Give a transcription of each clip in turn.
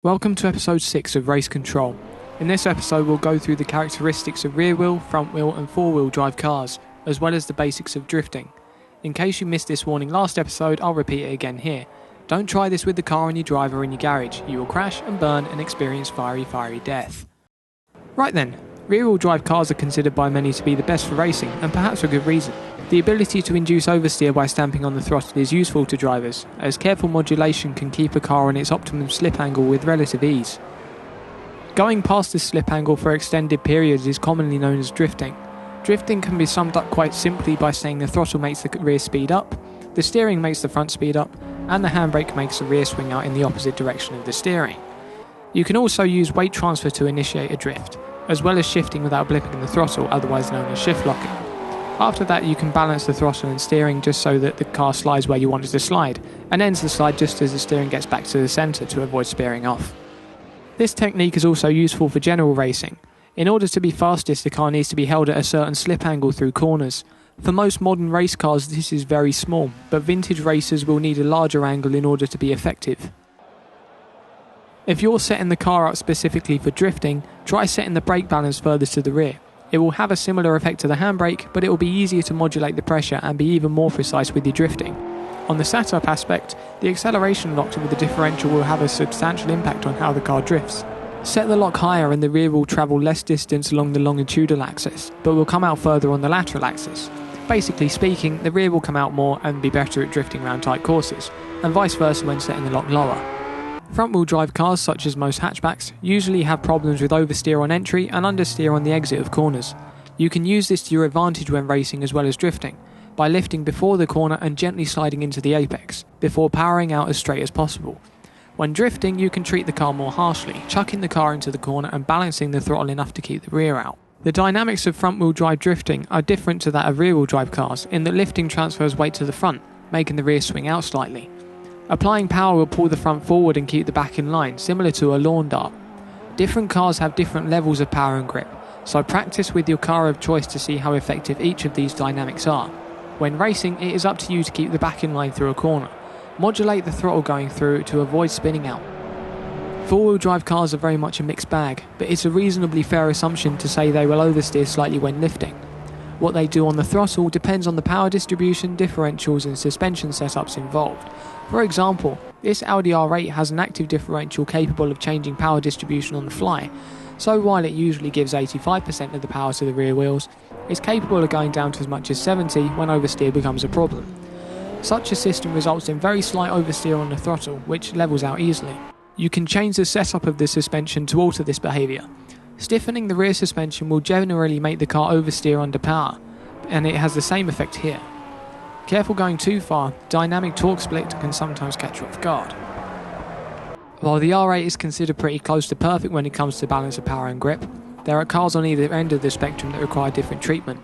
Welcome to episode 6 of Race Control. In this episode we'll go through the characteristics of rear wheel, front wheel and four wheel drive cars, as well as the basics of drifting. In case you missed this warning last episode, I'll repeat it again here. Don't try this with the car on your drive or in your garage. You will crash and burn and experience fiery death. Right then, rear wheel drive cars are considered by many to be the best for racing, and perhaps for good reason. The ability to induce oversteer by stamping on the throttle is useful to drivers, as careful modulation can keep a car on its optimum slip angle with relative ease. Going past this slip angle for extended periods is commonly known as drifting. Drifting can be summed up quite simply by saying the throttle makes the rear speed up, the steering makes the front speed up, and the handbrake makes the rear swing out in the opposite direction of the steering. You can also use weight transfer to initiate a drift, as well as shifting without blipping the throttle, otherwise known as shift locking. After that, you can balance the throttle and steering just so that the car slides where you want it to slide, and ends the slide just as the steering gets back to the centre to avoid spearing off. This technique is also useful for general racing. In order to be fastest, the car needs to be held at a certain slip angle through corners. For most modern race cars this is very small, but vintage racers will need a larger angle in order to be effective. If you're setting the car up specifically for drifting, try setting the brake balance furthest to the rear. It will have a similar effect to the handbrake, but it will be easier to modulate the pressure and be even more precise with your drifting. On the setup aspect, the acceleration locked with the differential will have a substantial impact on how the car drifts. Set the lock higher and the rear will travel less distance along the longitudinal axis, but will come out further on the lateral axis. Basically speaking, the rear will come out more and be better at drifting around tight courses, and vice versa when setting the lock lower. Front-wheel drive cars, such as most hatchbacks, usually have problems with oversteer on entry and understeer on the exit of corners. You can use this to your advantage when racing as well as drifting, by lifting before the corner and gently sliding into the apex, before powering out as straight as possible. When drifting, you can treat the car more harshly, chucking the car into the corner and balancing the throttle enough to keep the rear out. The dynamics of front-wheel drive drifting are different to that of rear-wheel drive cars, in that lifting transfers weight to the front, making the rear swing out slightly. Applying power will pull the front forward and keep the back in line, similar to a lawn dart. Different cars have different levels of power and grip, so practice with your car of choice to see how effective each of these dynamics are. When racing, it is up to you to keep the back in line through a corner. Modulate the throttle going through to avoid spinning out. Four-wheel drive cars are very much a mixed bag, but it's a reasonably fair assumption to say they will oversteer slightly when lifting. What they do on the throttle depends on the power distribution, differentials and suspension setups involved. For example, this Audi R8 has an active differential capable of changing power distribution on the fly, so while it usually gives 85% of the power to the rear wheels, it's capable of going down to as much as 70 when oversteer becomes a problem. Such a system results in very slight oversteer on the throttle, which levels out easily. You can change the setup of the suspension to alter this behaviour. Stiffening the rear suspension will generally make the car oversteer under power, and it has the same effect here. Careful going too far, dynamic torque split can sometimes catch you off guard. While the R8 is considered pretty close to perfect when it comes to balance of power and grip, there are cars on either end of the spectrum that require different treatment.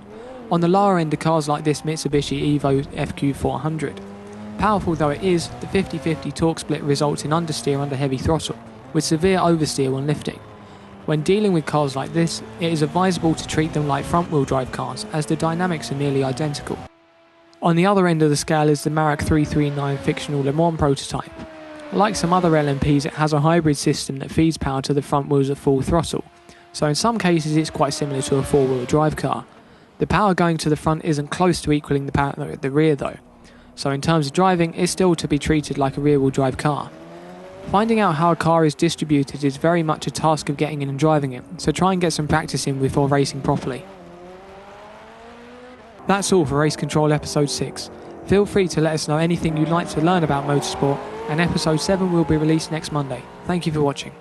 On the lower end are cars like this Mitsubishi Evo FQ400. Powerful though it is, the 50-50 torque split results in understeer under heavy throttle, with severe oversteer when lifting. When dealing with cars like this, it is advisable to treat them like front-wheel drive cars, as the dynamics are nearly identical. On the other end of the scale is the Marak 339 fictional Le Mans prototype. Like some other LMPs, it has a hybrid system that feeds power to the front wheels at full throttle, so in some cases it's quite similar to a four-wheel drive car. The power going to the front isn't close to equaling the power at the rear though, so in terms of driving, it's still to be treated like a rear-wheel drive car. Finding out how a car is distributed is very much a task of getting in and driving it, so try and get some practice in before racing properly. That's all for Race Control episode 6. Feel free to let us know anything you'd like to learn about motorsport, and episode 7 will be released next Monday. Thank you for watching.